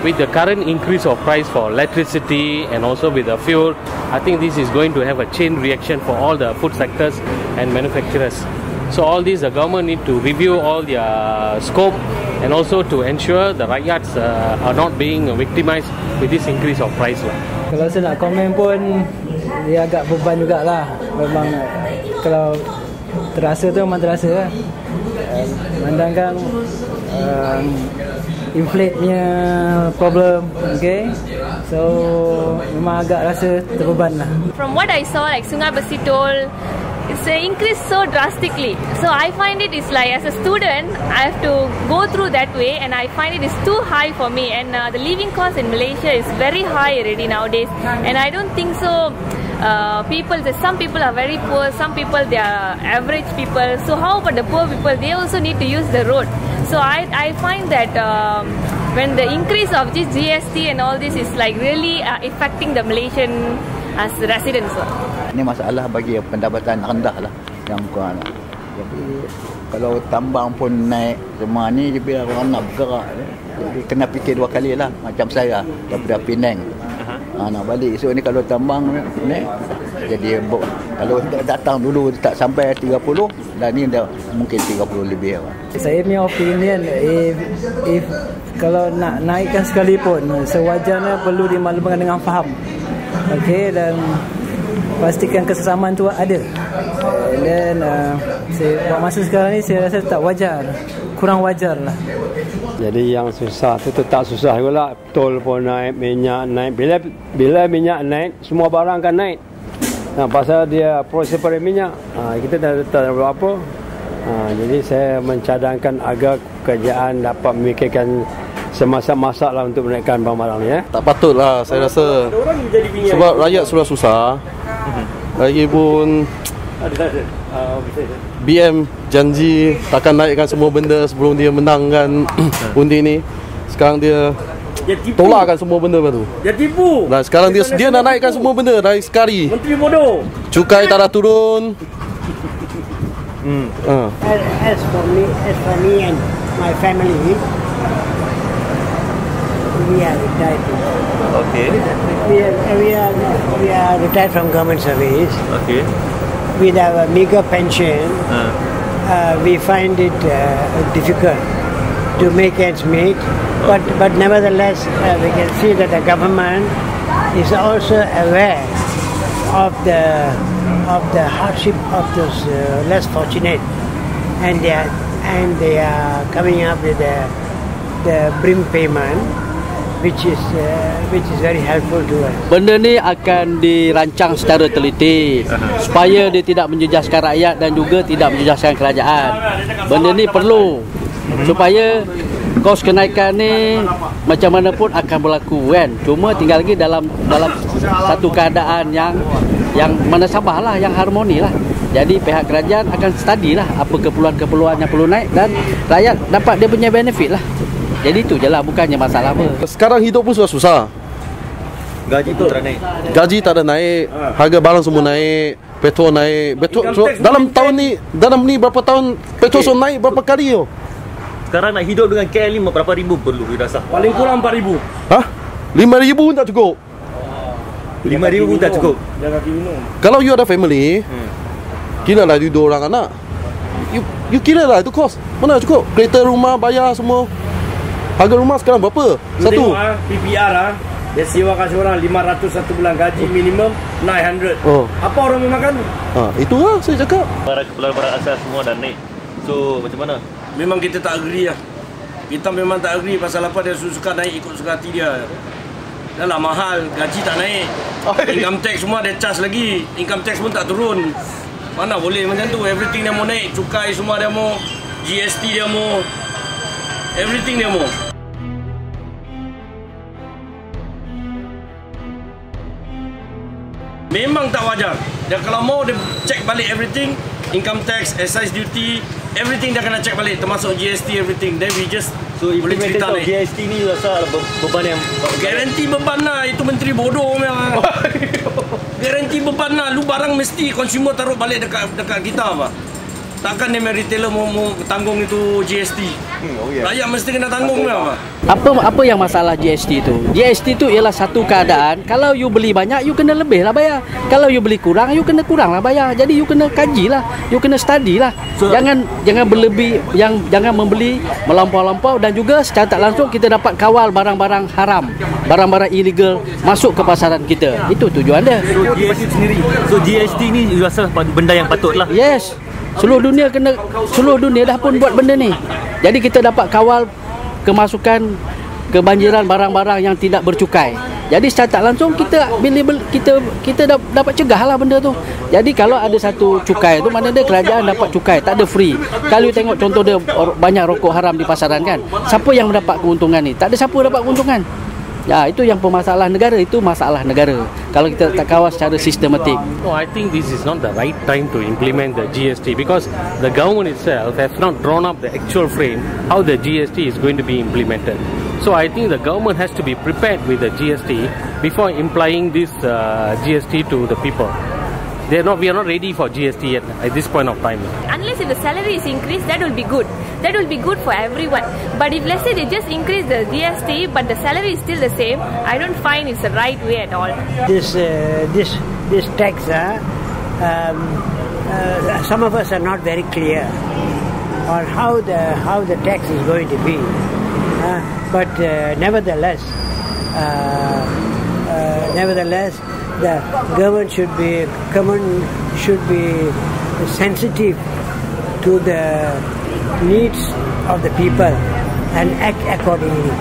With the current increase of price for electricity and also with the fuel, I think this is going to have a chain reaction for all the food sectors and manufacturers. So all these, the government need to review all their scope and also to ensure the rakyats are not being victimized with this increase of price. Kalau saya nak komen pun, dia agak beban jugalah. Memang kalau terasa tu memang terasa lah. Memandangkan inflate punya problem, okay? So memang agak rasa terbeban lah. From what I saw, like Sungai Besi told, it's increased so drastically. So I find it is like, as a student, I have to go through that way, and I find it is too high for me. And the living cost in Malaysia is very high already nowadays, and I don't think so. Some people are very poor, some people they are average people. So how about the poor people? They also need to use the road. So I find that when the increase of this GST and all this is like really affecting the Malaysian as residents. Ini masalah bagi pendapatan rendah lah yang kurang. Jadi kalau tambang pun naik semua ni, dia biar orang nak bergerak. Jadi kena fikir dua kali lah. Macam saya daripada Penang. Nak balik esok ni kalau tambang naik, jadi kalau datang dulu tak sampai 30, dan ni dah mungkin 30 lebih. Saya punya opinion, if kalau nak naikkan sekalipun, sewajarnya perlu dimaklumkan dengan faham. Okey, dan pastikan kesesamaan tu ada. Dan buat masa sekarang ni saya rasa tak wajar, kurang wajar lah. Jadi yang susah tu tetap susah juga. Tol pun naik, minyak naik. Bila minyak naik, semua barang akan naik. Nah, pasal dia proses pada minyak, kita tak ada apa. Jadi saya mencadangkan agar kerajaan dapat memikirkan semasa-masa lah untuk menaikkan barang-barang ni. Tak patut lah, saya rasa. Sebab rakyat sudah susah. Lagipun BM janji takkan naikkan semua benda sebelum dia menangkan undi ni. Sekarang dia tolakkan semua benda tu. Dia tipu. Dan sekarang dia nak naikkan semua benda dari sekali. Menteri bodoh. Cukai tak ada turun. As for me and my family, we are retired. Okay. We are retired from government service. Okay. With our meager pension, we find it difficult to make ends meet. But nevertheless, we can see that the government is also aware of the hardship of those less fortunate, and they are coming up with the BRIM payment, which is very helpful to us. Benda ni akan dirancang secara teliti supaya dia tidak menjejaskan rakyat dan juga tidak menjejaskan kerajaan. Benda ni perlu supaya kos kenaikan ni macam mana pun akan berlaku kan. Cuma tinggal lagi dalam satu keadaan yang mana sabarlah, yang harmoni lah. Jadi pihak kerajaan akan study lah apa keperluan-keperluan yang perlu naik dan rakyat dapat dia punya benefit lah. Jadi itu je lah, bukannya masalah apa. Sekarang hidup pun sudah susah. Gaji tu tak naik. Gaji tak ada naik, harga barang semua naik, petrol naik. Dalam tahun ni berapa tahun petrol so naik berapa kali yo? Sekarang nak hidup dengan KL ni berapa ribu perlu dia rasa? Paling kurang 4,000. Hah? 5,000 pun tak cukup. 5,000 pun tak cukup. Kalau you ada family, kira lah you 2 orang anak. You kira lah itu kos. Mana cukup? Kereta, rumah, bayar semua. Harga rumah sekarang berapa? Satu. PPR dia sewakan seorang 500 satu bulan, gaji minimum 900. Apa orang mau makan? Itulah saya cakap. Barang asas semua dah naik. So macam mana? Memang kita tak agree lah. Kita memang tak agree pasal apa dia suka naik ikut suka hati dia. Dah lah mahal, gaji tak naik. Income tax semua dia charge lagi. Income tax pun tak turun. Mana boleh macam tu? Everything dia mau naik, cukai semua dia mau, GST dia mau, everything dia mau. Memang tak wajar. Dia kalau mau dia check balik everything, income tax, excise duty, everything dia kena check balik, termasuk GST, everything. Then we just boleh cerita naik. GST ni rasa beban yang garanti beban lah. Itu menteri bodoh memang. Garanti beban lah. Lu barang mesti consumer taruh balik dekat kita apa. takkan dia retailer mau tanggung itu GST. Rakyat mesti kena tanggung lah. Apa yang masalah GST tu? GST tu ialah satu keadaan, kalau you beli banyak, you kena lebih lah bayar. Kalau you beli kurang, you kena kurang lah bayar. Jadi you kena kaji lah, you kena study lah. Jangan berlebih, jangan membeli melampau-lampau, dan juga secara tak langsung kita dapat kawal barang-barang haram, barang-barang illegal masuk ke pasaran kita. Itu tujuan dia. So GST ni rasa benda yang patut lah. Yes. Seluruh dunia dah pun buat benda ni. Jadi kita dapat kawal kemasukan kebanjiran barang-barang yang tidak bercukai. Jadi secara tak langsung kita dapat cegahlah benda tu. Jadi kalau ada satu cukai tu, mana dia kerajaan dapat cukai, tak ada free. Kalau you tengok contoh dia banyak rokok haram di pasaran kan. Siapa yang mendapat keuntungan ni? Tak ada siapa dapat keuntungan. Ya, itu yang pemasalah negara, itu masalah negara. Kalau kita tak kawal secara sistematik. No, I think this is not the right time to implement the GST because the government itself has not drawn up the actual frame how the GST is going to be implemented. So I think the government has to be prepared with the GST before implying this GST to the people. We are not ready for GST yet at this point of time. Unless if the salary is increased, that will be good. That will be good for everyone. But if let's say they just increase the GST, but the salary is still the same, I don't find it's the right way at all. This tax, some of us are not very clear on how the tax is going to be. But nevertheless, the government should be sensitive to the needs of the people and act accordingly.